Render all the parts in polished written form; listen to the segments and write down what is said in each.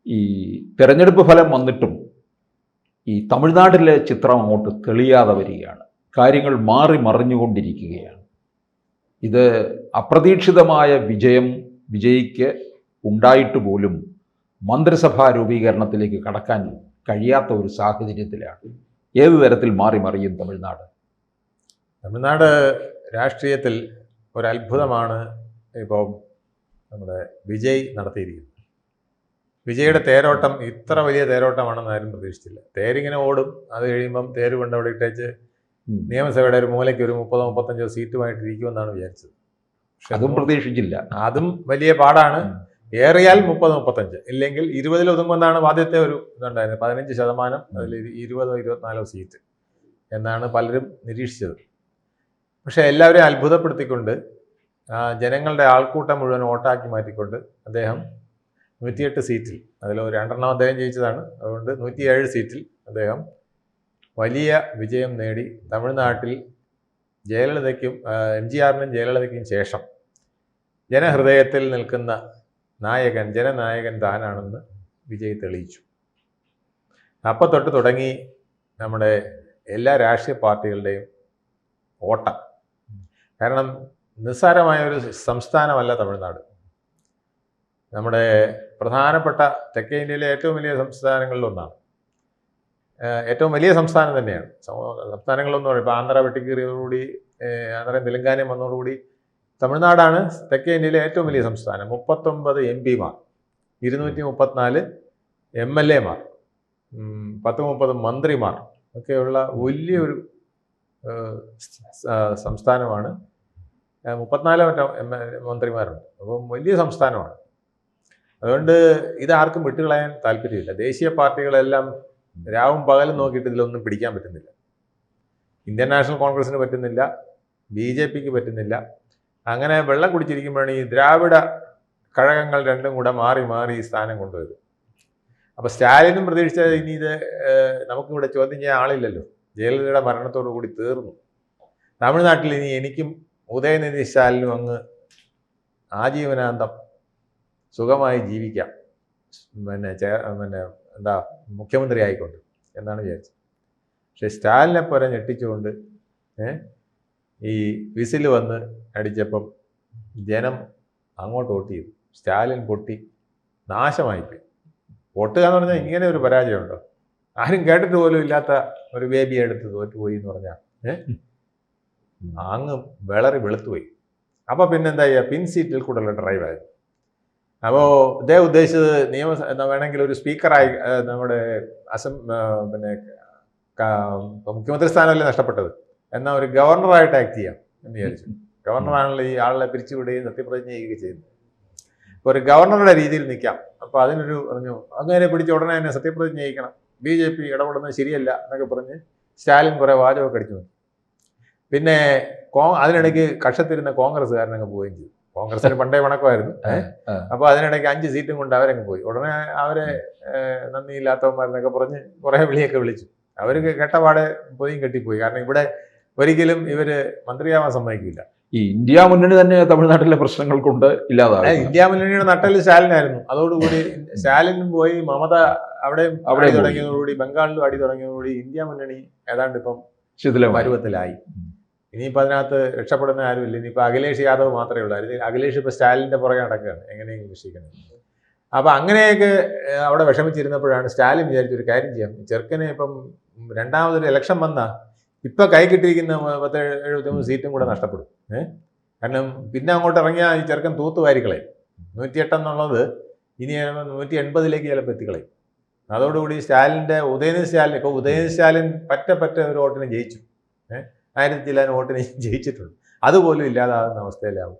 ഈ തെരഞ്ഞെടുപ്പ് ഫലം വന്നിട്ടും ഈ തമിഴ്നാട്ടിലെ ചിത്രം അങ്ങോട്ട് തെളിയാതെ വരികയാണ്. കാര്യങ്ങൾ മാറി മറിഞ്ഞുകൊണ്ടിരിക്കുകയാണ്. ഇത് അപ്രതീക്ഷിതമായ വിജയിക്ക് ഉണ്ടായിട്ട് പോലും മന്ത്രിസഭാ രൂപീകരണത്തിലേക്ക് കടക്കാൻ കഴിയാത്ത ഒരു സാഹചര്യത്തിലാണ്. ഏത് തരത്തിൽ മാറി മറിയും തമിഴ്നാട്? തമിഴ്നാട് രാഷ്ട്രീയത്തിൽ ഒരത്ഭുതമാണ് ഇപ്പോൾ നമ്മുടെ വിജയ് നടത്തിയിരിക്കുന്നത്. വിജയുടെ തേരോട്ടം ഇത്ര വലിയ തേരോട്ടമാണെന്ന് ആരും പ്രതീക്ഷിച്ചില്ല. തേരിങ്ങനെ ഓടും, അത് കഴിയുമ്പം തേര് കൊണ്ട് അവിടെ ഇട്ടേച്ച് നിയമസഭയുടെ ഒരു മൂലയ്ക്ക് ഒരു 30-35 സീറ്റുമായിട്ട് ഇരിക്കുമെന്നാണ് വിചാരിച്ചത്. പക്ഷെ അതും പ്രതീക്ഷിച്ചില്ല. അതും വലിയ പാടാണ്. ഏറിയാൽ 30-35, ഇല്ലെങ്കിൽ 20 ഒതുങ്ങുമെന്നാണ് ആദ്യത്തെ ഒരു ഇതുണ്ടായിരുന്നത്. 15%, അതിൽ 20-24 സീറ്റ് എന്നാണ് പലരും നിരീക്ഷിച്ചത്. പക്ഷെ എല്ലാവരെയും അത്ഭുതപ്പെടുത്തിക്കൊണ്ട് ജനങ്ങളുടെ ആൾക്കൂട്ടം മുഴുവൻ വോട്ടാക്കി മാറ്റിക്കൊണ്ട് അദ്ദേഹം 108 സീറ്റിൽ, അതിൽ 2 അദ്ദേഹം ജയിച്ചതാണ്, അതുകൊണ്ട് 107 സീറ്റിൽ അദ്ദേഹം വലിയ വിജയം നേടി. തമിഴ്നാട്ടിൽ ജയലളിതയ്ക്കും MGRനും ജയലളിതയ്ക്കും ശേഷം ജനഹൃദയത്തിൽ നിൽക്കുന്ന ജനനായകൻ താനാണെന്ന് വിജയ് തെളിയിച്ചു. അപ്പോൾ തൊട്ട് തുടങ്ങി നമ്മുടെ എല്ലാ രാഷ്ട്രീയ പാർട്ടികളുടെയും ഓട്ടം. കാരണം നിസ്സാരമായ ഒരു സംസ്ഥാനമല്ല തമിഴ്നാട്. നമ്മുടെ പ്രധാനപ്പെട്ട തെക്കേ ഇന്ത്യയിലെ ഏറ്റവും വലിയ സംസ്ഥാനങ്ങളിലൊന്നാണ്. ഏറ്റവും വലിയ സംസ്ഥാനം തന്നെയാണ്. സംസ്ഥാനങ്ങളൊന്നും ഇപ്പോൾ ആന്ധ്ര വെട്ടിക്കീറിയതോടുകൂടി, ആന്ധ്രയും തെലങ്കാനയും വന്നതോടുകൂടി തമിഴ്നാടാണ് തെക്കേ ഇന്ത്യയിലെ ഏറ്റവും വലിയ സംസ്ഥാനം. 39 MP മാർ, 234 MLA മാർ, 30 മന്ത്രിമാർ ഒക്കെയുള്ള വലിയൊരു സംസ്ഥാനമാണ്. 34 മന്ത്രിമാരുണ്ട്. അപ്പം വലിയ സംസ്ഥാനമാണ്. അതുകൊണ്ട് ഇതാർക്കും വിട്ടുകളയാൻ താല്പര്യമില്ല. ദേശീയ പാർട്ടികളെല്ലാം രാവും പകലും നോക്കിയിട്ട് ഇതിലൊന്നും പിടിക്കാൻ പറ്റുന്നില്ല. ഇന്ത്യൻ നാഷണൽ കോൺഗ്രസിന് പറ്റുന്നില്ല, BJPക്ക് പറ്റുന്നില്ല. അങ്ങനെ വെള്ളം കുടിച്ചിരിക്കുമ്പോഴാണ് ഈ ദ്രാവിഡ കഴകങ്ങൾ രണ്ടും കൂടെ മാറി മാറി ഈ സ്ഥാനം കൊണ്ടുവരും. അപ്പോൾ സ്റ്റാലിനും പ്രതീക്ഷിച്ച ഇനി ഇത് നമുക്കിവിടെ ചോദ്യം ചെയ്യാൻ ആളില്ലല്ലോ, ജയലളിതയുടെ മരണത്തോടു കൂടി തീർന്നു. തമിഴ്നാട്ടിൽ ഇനി എനിക്കും ഉദയനിധി സ്റ്റാലിനും അങ്ങ് ആജീവനാന്തം സുഖമായി ജീവിക്കാം, എന്താ മുഖ്യമന്ത്രി ആയിക്കൊണ്ട് എന്നാണ് വിചാരിച്ചത്. പക്ഷെ സ്റ്റാലിനെ പോലെ ഞെട്ടിച്ചുകൊണ്ട് ഈ വിസിൽ വന്ന് അടിച്ചപ്പം ജനം അങ്ങോട്ട് വോട്ട് ചെയ്തു. സ്റ്റാലിൻ പൊട്ടി നാശമായിപ്പോയി. വോട്ടുക എന്ന് പറഞ്ഞാൽ ഇങ്ങനെ ഒരു പരാജയമുണ്ടോ? ആരും കേട്ടിട്ട് പോലും ഇല്ലാത്ത ഒരു ബേബി എടുത്ത് തോറ്റുപോയി എന്ന് പറഞ്ഞാൽ അങ്ങ് വെളുത്തുപോയി. അപ്പോൾ പിന്നെന്താ ചെയ്യുക? പിൻ സീറ്റിൽ കൂടുതലുള്ള ഡ്രൈവായിരുന്നു. അപ്പോൾ ഇദ്ദേഹം ഉദ്ദേശിച്ചത് വേണമെങ്കിൽ ഒരു സ്പീക്കറായി നമ്മുടെ മുഖ്യമന്ത്രി സ്ഥാനമല്ലേ നഷ്ടപ്പെട്ടത്, എന്നാൽ ഒരു ഗവർണറായിട്ട് ആക്ട് ചെയ്യാം എന്ന് വിചാരിച്ചു. ഗവർണറാണല്ലോ ഈ ആളെ പിരിച്ചുവിടുകയും സത്യപ്രതിജ്ഞ ചെയ്യുകയും ചെയ്യുന്നത്. ഇപ്പോൾ ഒരു ഗവർണറുടെ രീതിയിൽ നിൽക്കാം. അപ്പോൾ അതിനൊരു പറഞ്ഞു അങ്ങനെ പിടിച്ച ഉടനെ തന്നെ സത്യപ്രതിജ്ഞ ചെയ്യിക്കണം, BJP ഇടപെടുന്നത് ശരിയല്ല എന്നൊക്കെ പറഞ്ഞ് സ്റ്റാലിൻ കുറേ വാചകമൊക്കെ അടിച്ചു. പിന്നെ അതിനിടയ്ക്ക് കക്ഷത്തിരുന്ന കോൺഗ്രസ്സുകാരനങ്ങ് പോവുകയും ചെയ്തു. കോൺഗ്രസിന് പണ്ടേ വണക്കമായിരുന്നു. അപ്പോൾ അതിനിടയ്ക്ക് 5 സീറ്റും കൊണ്ട് അവരങ്ങ് പോയി. ഉടനെ അവരെ നന്ദിയില്ലാത്തവന്മാരെന്നൊക്കെ പറഞ്ഞ് കുറേ വിളിയൊക്കെ വിളിച്ചു. അവർക്ക് കെട്ടപാടെ പൊതിയും കെട്ടിപ്പോയി. കാരണം ഇവിടെ ഒരിക്കലും ഇവർ മന്ത്രിയാവാൻ സമ്മതിക്കില്ല. ഈ ഇന്ത്യ മുന്നണി തന്നെ തമിഴ്നാട്ടിലെ പ്രശ്നങ്ങൾ കൊണ്ട് ഇല്ലാതായി. ഇന്ത്യ മുന്നണിയുടെ നട്ടല് സ്റ്റാലിനായിരുന്നു. അതോടുകൂടി സ്റ്റാലിനും പോയി, മമത അവിടെ തുടങ്ങിയതോടുകൂടി, ബംഗാളിലും അടി തുടങ്ങിയതോടുകൂടി ഇന്ത്യ മുന്നണി ഏതാണ്ട് ഇപ്പം പരുവത്തിലായി. ഇനിയിപ്പോൾ അതിനകത്ത് രക്ഷപ്പെടുന്ന ആരുമില്ല. ഇനിയിപ്പോൾ അഖിലേഷ് യാദവ് മാത്രമേ ഉള്ളൂ. അഖിലേഷ് ഇപ്പോൾ സ്റ്റാലിൻ്റെ പുറകെ നടക്കുകയാണ്, എങ്ങനെയെങ്കിലും രക്ഷിക്കണം. അപ്പോൾ അങ്ങനെയൊക്കെ അവിടെ വിഷമിച്ചിരുന്നപ്പോഴാണ് സ്റ്റാലിൻ വിചാരിച്ചൊരു കാര്യം ചെയ്യാം. ചെറുക്കനെ ഇപ്പം രണ്ടാമതൊരു ഇലക്ഷൻ വന്നാൽ ഇപ്പം കൈ കിട്ടിയിരിക്കുന്ന 73 സീറ്റും കൂടെ നഷ്ടപ്പെടും. കാരണം പിന്നെ അങ്ങോട്ട് ഇറങ്ങിയാൽ ഈ ചെറുക്കൻ തൂത്തുവാരിക്കളയും. 108 എന്നുള്ളത് ഇനി 180 ചിലപ്പോൾ എത്തിക്കളയും. അതോടുകൂടി ഉദയനിധി സ്റ്റാലിൻ പറ്റ ഒരു വോട്ടിന് ജയിച്ചു. 1000 ചില്ലാൻ വോട്ടിന് ജയിച്ചിട്ടുണ്ട്. അതുപോലും ഇല്ലാതാകുന്ന അവസ്ഥയിലാവും.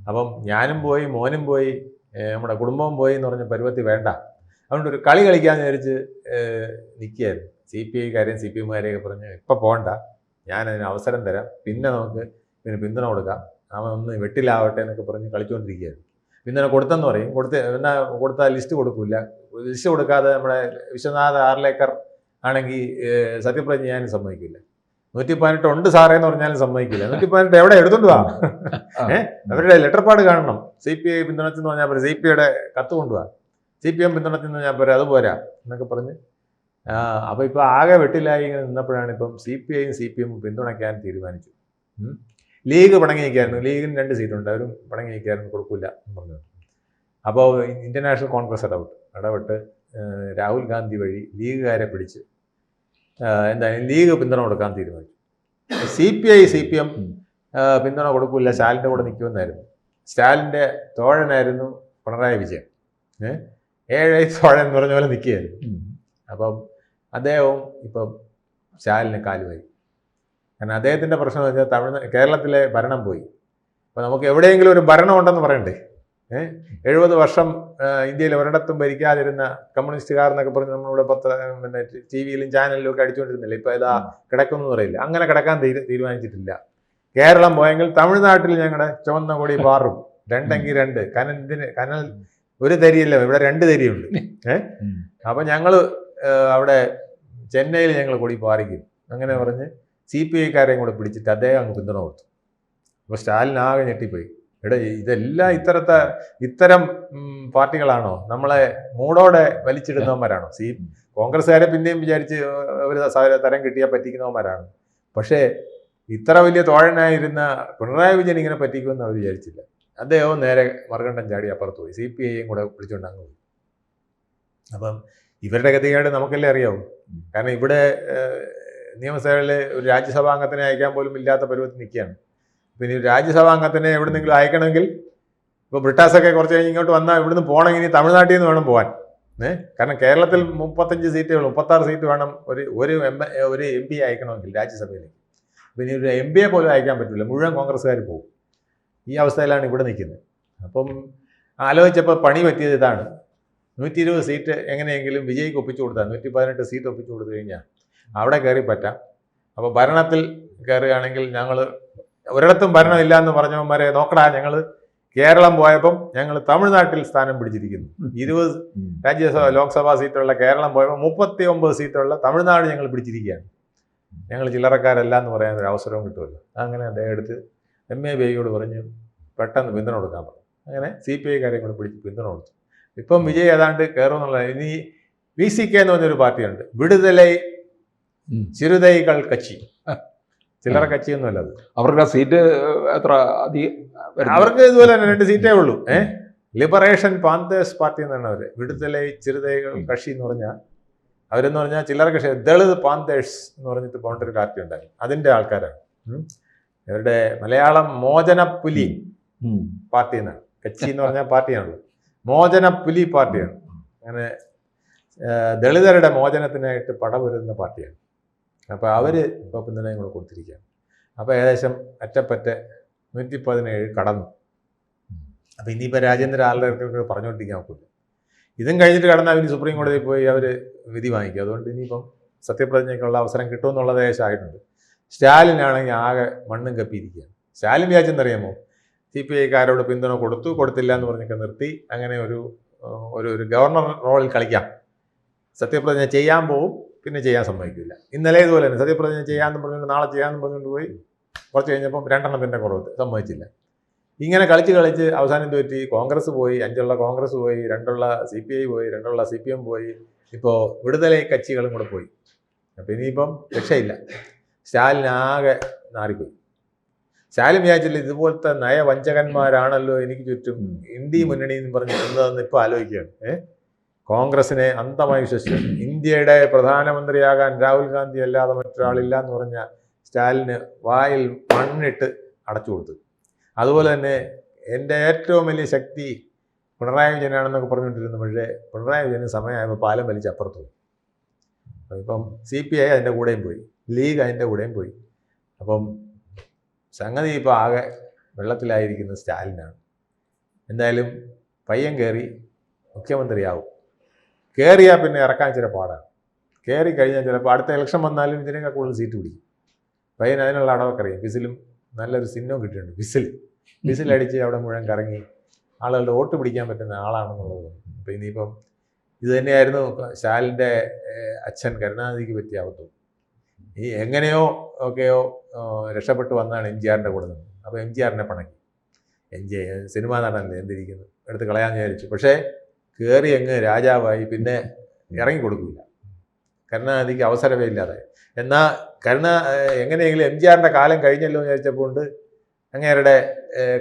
അപ്പം ഞാനും പോയി, മോനും പോയി, നമ്മുടെ കുടുംബവും പോയി എന്ന് പറഞ്ഞ പരുവത്തി വേണ്ട. അതുകൊണ്ട് ഒരു കളി കളിക്കാമെന്ന് വിചാരിച്ച് നിൽക്കുകയായിരുന്നു. CPI-കാരെയും CPM-കാരെയൊക്കെ പറഞ്ഞ് ഇപ്പം പോകണ്ട, ഞാനതിന് അവസരം തരാം, പിന്നെ നമുക്ക് പിന്തുണ കൊടുക്കാം, അവൻ ഒന്ന് വെട്ടിലാവട്ടെ എന്നൊക്കെ പറഞ്ഞ് കളിച്ചുകൊണ്ടിരിക്കുകയായിരുന്നു. പിന്തുണ കൊടുത്തെന്ന് പറയും. കൊടുത്താൽ ലിസ്റ്റ് കൊടുക്കില്ല. ലിസ്റ്റ് കൊടുക്കാതെ നമ്മുടെ വിശ്വനാഥ് ആർലേക്കർ ആണെങ്കിൽ സത്യപ്രതിജ്ഞ ചെയ്യാനും സമ്മതിക്കില്ല. 118 ഉണ്ട് സാറേ എന്ന് പറഞ്ഞാലും സമ്മതിക്കില്ല. 118 എവിടെ എടുത്തോണ്ട് വാ, അവരുടെ ലെറ്റർ പാഡ് കാണണം. CPI പിന്തുണച്ചെന്ന് പറഞ്ഞാൽ CPI-യുടെ കത്ത് കൊണ്ടുപോവാ. CPM പിന്തുണച്ചെന്ന് ഞാൻ പറയാം, അത് പോരാ എന്നൊക്കെ പറഞ്ഞ് അപ്പോൾ ഇപ്പോൾ ആകെ വെട്ടിലായി ഇങ്ങനെ നിന്നപ്പോഴാണ് ഇപ്പം CPI യും CPM പിന്തുണയ്ക്കാൻ തീരുമാനിച്ചു. ലീഗ് പണങ്ങി നിൽക്കായിരുന്നു, ലീഗിന് 2 സീറ്റുണ്ട്, അവരും പണങ്ങി നിൽക്കായിരുന്നു, കൊടുക്കില്ല എന്ന് പറഞ്ഞു. അപ്പോൾ ഇന്ത്യൻ നാഷണൽ കോൺഗ്രസ് ഇടപെട്ട് രാഹുൽ ഗാന്ധി വഴി ലീഗുകാരെ പിടിച്ച് എന്തായാലും ലീഗ് പിന്തുണ കൊടുക്കാൻ തീരുമാനിച്ചു. CPI CPM പിന്തുണ കൊടുക്കില്ല, സ്റ്റാലിൻ്റെ കൂടെ നിൽക്കുമെന്നായിരുന്നു. സ്റ്റാലിൻ്റെ തോഴനായിരുന്നു പിണറായി വിജയൻ, 7 തോഴൻ എന്ന് പറഞ്ഞ പോലെ നിൽക്കുകയായിരുന്നു. അപ്പം അദ്ദേഹവും ഇപ്പം സ്റ്റാലിന് കാലുമായി. കാരണം അദ്ദേഹത്തിൻ്റെ പ്രശ്നം എന്ന് വെച്ചാൽ കേരളത്തിലെ ഭരണം പോയി. അപ്പോൾ നമുക്ക് എവിടെയെങ്കിലും ഒരു ഭരണം ഉണ്ടെന്ന് പറയണ്ടേ. 70 വർഷം ഇന്ത്യയിൽ ഒരിടത്തും ഭരിക്കാതിരുന്ന കമ്മ്യൂണിസ്റ്റുകാർ എന്നൊക്കെ പറഞ്ഞ് നമ്മളിവിടെ പിന്നെ TV-യിലും ചാനലിലും ഒക്കെ അടിച്ചുകൊണ്ടിരുന്നില്ല. ഇപ്പോൾ ഇതാ കിടക്കുമെന്ന് പറയില്ല. അങ്ങനെ കിടക്കാൻ തീരുമാനിച്ചിട്ടില്ല. കേരളം പോയെങ്കിൽ തമിഴ്നാട്ടിൽ ഞങ്ങളുടെ ചുവന്ന കൊടി പാറും, 2 എങ്കിൽ 2. കനൽ ഒരു തരിയല്ല, ഇവിടെ 2 തരിയുണ്ട്. അപ്പം ഞങ്ങൾ അവിടെ ചെന്നൈയിൽ ഞങ്ങൾ കൊടി പാറിക്കും അങ്ങനെ പറഞ്ഞ് CPI-ക്കാരെയും കൂടെ പിടിച്ചിട്ട് അദ്ദേഹം അങ്ങ് പിന്തുണ കൊടുത്തു. അപ്പോൾ സ്റ്റാലിൻ ആകെ ഞെട്ടിപ്പോയി. ഇതെല്ലാം ഇത്തരം പാർട്ടികളാണോ, നമ്മളെ മൂടോടെ വലിച്ചിടുന്നവന്മാരാണോ? കോൺഗ്രസ്സുകാരെ പിന്നെയും വിചാരിച്ച് ഒരു തരം കിട്ടിയാൽ പറ്റിക്കുന്നവന്മാരാണ്. പക്ഷേ ഇത്ര വലിയ തോഴനായിരുന്ന പിണറായി വിജയൻ ഇങ്ങനെ പറ്റിക്കുമെന്ന് അവർ വിചാരിച്ചില്ല. അദ്ദേഹവും നേരെ മറുകണ്ഠം ചാടി അപ്പുറത്ത് പോയി, CPI-യും കൂടെ വിളിച്ചുകൊണ്ട് അങ്ങ് പോയി. അപ്പം ഇവരുടെ ഗതികേട് നമുക്കല്ലേ അറിയാവൂ. കാരണം ഇവിടെ നിയമസഭയിൽ ഒരു രാജ്യസഭാംഗത്തിനെ അയക്കാൻ പോലും ഇല്ലാത്ത പരുവത്തിൽ നിൽക്കുകയാണ്. പിന്നെ രാജ്യസഭാംഗത്തിനെ എവിടെന്നെങ്കിലും അയക്കണമെങ്കിൽ ഇപ്പോൾ ബ്രിട്ടാസൊക്കെ കുറച്ച് കഴിഞ്ഞ് ഇങ്ങോട്ട് വന്നാൽ ഇവിടുന്ന് പോകണമെങ്കിൽ ഇനി തമിഴ്നാട്ടിൽ നിന്ന് വേണം പോകാൻ. കാരണം കേരളത്തിൽ 35 സീറ്റുകൾ 36 സീറ്റ് വേണം ഒരു MP അയക്കണമെങ്കിൽ രാജ്യസഭയിലേക്ക്. പിന്നെ ഒരു MPയെ പോലും അയക്കാൻ പറ്റില്ല, മുഴുവൻ കോൺഗ്രസ്സുകാർ പോകും. ഈ അവസ്ഥയിലാണ് ഇവിടെ നിൽക്കുന്നത്. അപ്പം ആലോചിച്ചപ്പോൾ പണി പറ്റിയത് ഇതാണ്. 120 സീറ്റ് എങ്ങനെയെങ്കിലും വിജയ്ക്ക് ഒപ്പിച്ചു കൊടുത്താൽ 118 സീറ്റ് ഒപ്പിച്ചു കൊടുത്തു കഴിഞ്ഞാൽ അവിടെ കയറി പറ്റാം. അപ്പോൾ ഭരണത്തിൽ കയറുകയാണെങ്കിൽ ഞങ്ങൾ ഒരിടത്തും ഭരണമില്ല എന്ന് പറഞ്ഞവന്മാരെ നോക്കടാ, ഞങ്ങൾ കേരളം പോയപ്പം ഞങ്ങൾ തമിഴ്നാട്ടിൽ സ്ഥാനം പിടിച്ചിരിക്കുന്നു. 20 ലോക്സഭാ സീറ്റുള്ള കേരളം പോയപ്പോൾ 39 സീറ്റുള്ള തമിഴ്നാട് ഞങ്ങൾ പിടിച്ചിരിക്കുകയാണ്. ഞങ്ങൾ ചില്ലറക്കാരല്ല എന്ന് പറയാൻ ഒരു അവസരവും കിട്ടുമല്ലോ. അങ്ങനെ അദ്ദേഹം എടുത്ത് MA ബേഗിയോട് പറഞ്ഞ് പെട്ടെന്ന് പിന്തുണ കൊടുക്കാൻ പറഞ്ഞു. അങ്ങനെ CPI-ക്കാരെയും കൂടെ പിടിച്ച് പിന്തുണ കൊടുത്തു. ഇപ്പം വിജയ് ഏതാണ്ട് കയറുമെന്നുള്ള. ഇനി VCK എന്ന് പറഞ്ഞൊരു പാർട്ടിയുണ്ട്, വിടുതലൈ ചിറുതൈകൾ കച്ചി. ചില്ലറ കച്ചിയൊന്നുമല്ല അത്. അവർക്ക് സീറ്റ് എത്ര? അവർക്ക് ഇതുപോലെ തന്നെ 2 സീറ്റേ ഉള്ളൂ. ലിബറേഷൻ പാന്തേഴ്സ് പാർട്ടി എന്നാണ് അവർ. വിടുതലൈ ചിറുതൈകൾ കക്ഷി എന്ന് പറഞ്ഞാൽ അവരെന്ന് പറഞ്ഞാൽ ചില്ലറ കക്ഷി. ദളിത് പാന്തേഴ്സ് എന്ന് പറഞ്ഞിട്ട് പോകേണ്ട പാർട്ടി ഉണ്ടായി, അതിൻ്റെ ആൾക്കാരാണ്. അവരുടെ മലയാളം മോചനപ്പുലി പാർട്ടി എന്നാണ്. കച്ചി എന്ന് പറഞ്ഞാൽ പാർട്ടിയാണല്ലോ, മോചനപ്പുലി പാർട്ടിയാണ്. അങ്ങനെ ദളിതരുടെ മോചനത്തിനായിട്ട് പടവരുന്ന പാർട്ടിയാണ്. അപ്പോൾ അവർ ഇപ്പോൾ പിന്തുണയും കൂടെ കൊടുത്തിരിക്കുകയാണ്. അപ്പോൾ ഏകദേശം അറ്റപ്പറ്റ 117 കടന്നു. അപ്പോൾ ഇനിയിപ്പോൾ രാജേന്ദ്ര ആളുകൾക്ക് പറഞ്ഞുകൊണ്ടിരിക്കാൻ നോക്കില്ല. ഇതും കഴിഞ്ഞിട്ട് കടന്നാൽ ഇനി സുപ്രീം കോടതിയിൽ പോയി അവർ വിധി വാങ്ങിക്കും. അതുകൊണ്ട് ഇനിയിപ്പം സത്യപ്രതിജ്ഞയ്ക്കുള്ള അവസരം കിട്ടുമെന്നുള്ള ദേശമായിട്ടുണ്ട്. സ്റ്റാലിനാണെങ്കിൽ ആകെ മണ്ണും കപ്പിയിരിക്കുകയാണ്. സ്റ്റാലിൻ വിചാരിച്ചെന്നറിയാമോ, CPI-ക്കാരോട് പിന്തുണ കൊടുത്തില്ല എന്ന് പറഞ്ഞൊക്കെ നിർത്തി അങ്ങനെ ഒരു ഗവർണർ റോളിൽ കളിക്കാം. സത്യപ്രതിജ്ഞ ചെയ്യാൻ പോകും, പിന്നെ ചെയ്യാൻ സമ്മതിക്കില്ല. ഇന്നലെ ഇതുപോലെ തന്നെ സത്യപ്രതിജ്ഞ ചെയ്യാമെന്ന് പറഞ്ഞുകൊണ്ട് നാളെ ചെയ്യാമെന്ന് പറഞ്ഞുകൊണ്ട് പോയി. കുറച്ച് കഴിഞ്ഞപ്പം 2 എണ്ണത്തിൻ്റെ കുറവ്, സമ്മതിച്ചില്ല. ഇങ്ങനെ കളിച്ച് അവസാനം പറ്റി കോൺഗ്രസ് പോയി, 5 കോൺഗ്രസ് പോയി, 2 CPI പോയി, 2 CPM പോയി, ഇപ്പോൾ വിടുതലൈ കച്ചികളും കൂടെ പോയി. അപ്പം ഇനിയിപ്പം രക്ഷയില്ല. സ്റ്റാലിൻ ആകെ നാറിപ്പോയി. സ്റ്റാലിൻ വിചാരിച്ചില്ല ഇതുപോലത്തെ നയവഞ്ചകന്മാരാണല്ലോ എനിക്ക് ചുറ്റും ഇന്ത്യ മുന്നണി എന്ന് പറഞ്ഞ് എന്താണെന്ന് ഇപ്പോൾ ആലോചിക്കുകയാണ്. കോൺഗ്രസിനെ അന്ധമായി വിശ്വസിച്ചു. ഇന്ത്യയുടെ പ്രധാനമന്ത്രിയാകാൻ രാഹുൽ ഗാന്ധി അല്ലാതെ മറ്റൊരാളില്ല എന്ന് പറഞ്ഞ സ്റ്റാലിന് വായിൽ മണ്ണിട്ട് അടച്ചു കൊടുത്തു. അതുപോലെ തന്നെ എൻ്റെ ഏറ്റവും വലിയ ശക്തി പിണറായി വിജയനാണെന്നൊക്കെ പറഞ്ഞുകൊണ്ടിരുന്നു. പക്ഷേ പിണറായി വിജയന് സമയമായപ്പോൾ പാലം വലിച്ച് അപ്പുറത്ത് പോയി. ഇപ്പം CPI അതിൻ്റെ കൂടെയും പോയി, ലീഗ് അതിൻ്റെ കൂടെയും പോയി. അപ്പം സംഗതി ഇപ്പോൾ ആകെ വെള്ളത്തിലായിരിക്കുന്ന സ്റ്റാലിനാണ്. എന്തായാലും പയ്യൻ കയറി മുഖ്യമന്ത്രിയാവും. കയറിയാൽ പിന്നെ ഇറക്കാൻ ചില പാടാണ്. കയറി കഴിഞ്ഞാൽ ചിലപ്പോൾ അടുത്ത ഇലക്ഷൻ വന്നാലും ഇതിനേക്കാൾ കൂടുതൽ സീറ്റ് പിടിക്കും. പയ്യൻ അതിനുള്ള അടവൊക്കെ അറിയാം. വിസിലും നല്ലൊരു ചിഹ്നവും കിട്ടിയിട്ടുണ്ട്. വിസിലടിച്ച് അവിടെ മുഴുവൻ കറങ്ങി ആളുകളുടെ വോട്ട് പിടിക്കാൻ പറ്റുന്ന ആളാണെന്നുള്ളത്. അപ്പോൾ ഇനിയിപ്പം ഇത് തന്നെയായിരുന്നു സ്റ്റാലിൻ്റെ അച്ഛൻ കരുണാനിധിക്ക് പറ്റിയ അബദ്ധം. ഈ എങ്ങനെയോ ഒക്കെയോ രക്ഷപ്പെട്ട് വന്നാണ് MGR-ൻ്റെ കൂടെ നിന്ന്. അപ്പോൾ MGR-നെ പണക്കി. സിനിമാ നടനല്ലേ എന്തിരിക്കുന്നു, എടുത്ത് കളയാൻ വിചാരിച്ചു. പക്ഷേ കയറി അങ്ങ് രാജാവായി, പിന്നെ ഇറങ്ങി കൊടുക്കില്ല. കരുണാനിധിക്ക് അവസരമേ ഇല്ലാതായി. എന്നാൽ എങ്ങനെയെങ്കിലും എംജിആറിൻ്റെ കാലം കഴിഞ്ഞല്ലോ എന്ന് വിചാരിച്ചപ്പോൾ അങ്ങേരുടെ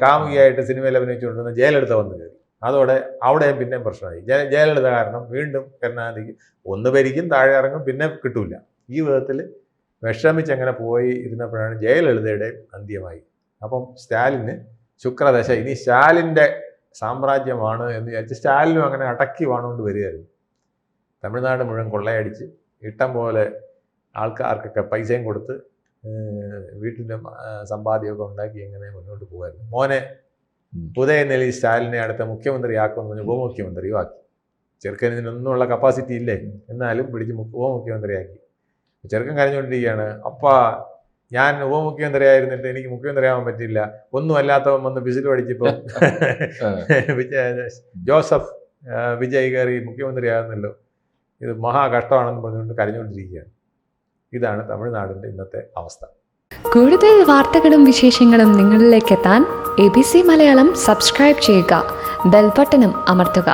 കാമുകിയായിട്ട് സിനിമയിൽ അഭിനയിച്ചുകൊണ്ടിരുന്ന ജയലളിത വന്ന് കയറി. അതോടെ അവിടെയും പിന്നെയും പ്രശ്നമായി. ജയലളിത കാരണം വീണ്ടും കരുണാനിധിക്ക് ഒന്ന് ഭരിക്കും, താഴെ ഇറങ്ങും, പിന്നെ കിട്ടൂല. ഈ വിധത്തിൽ വിഷമിച്ച് അങ്ങനെ പോയി ഇരുന്നപ്പോഴാണ് ജയലളിതയുടെ അന്ത്യമായി. അപ്പം സ്റ്റാലിന് ശുക്രദശ, ഇനി സ്റ്റാലിൻ്റെ സാമ്രാജ്യമാണ് എന്ന് വിചാരിച്ച് സ്റ്റാലിനും അങ്ങനെ അടക്കി വാണുകൊണ്ട് വരികയായിരുന്നു. തമിഴ്നാട് മുഴുവൻ കൊള്ളയടിച്ച് ഇഷ്ടം പോലെ ആൾക്കാർക്കൊക്കെ പൈസയും കൊടുത്ത് വീട്ടിൻ്റെ സമ്പാദ്യമൊക്കെ ഉണ്ടാക്കി എങ്ങനെ മുന്നോട്ട് പോകുമായിരുന്നു. മോനെ ഉദയനിധി സ്റ്റാലിനെ അടുത്ത മുഖ്യമന്ത്രിയാക്കുമെന്ന് പറഞ്ഞ് ഉപമുഖ്യമന്ത്രിയും ആക്കി. ചെറുക്കൻ ഇതിനൊന്നുമുള്ള കപ്പാസിറ്റി ഇല്ലേ, എന്നാലും പിടിച്ച് ഉപമുഖ്യമന്ത്രിയാക്കി. ചെറുക്കൻ കരഞ്ഞുകൊണ്ടിരിക്കുകയാണ്, അപ്പാ ഞാൻ ഉപമുഖ്യമന്ത്രിയായിരുന്നിട്ട് എനിക്ക് മുഖ്യമന്ത്രിയാവാൻ പറ്റില്ല, ഒന്നും അല്ലാത്തവൻ വന്ന് വിസിൽ പഠിച്ചപ്പോൾ ജോസഫ് വിജയ് കയറി മുഖ്യമന്ത്രിയാകുന്നല്ലോ, ഇത് മഹാകഷ്ടമാണെന്ന് പറഞ്ഞുകൊണ്ട് കരഞ്ഞുകൊണ്ടിരിക്കുകയാണ്. ഇതാണ് തമിഴ്നാടിൻ്റെ ഇന്നത്തെ അവസ്ഥ. കൂടുതൽ വാർത്തകളും വിശേഷങ്ങളും നിങ്ങളിലേക്ക് എത്താൻ ABC മലയാളം സബ്സ്ക്രൈബ് ചെയ്യുക, ബെൽബട്ടനും അമർത്തുക.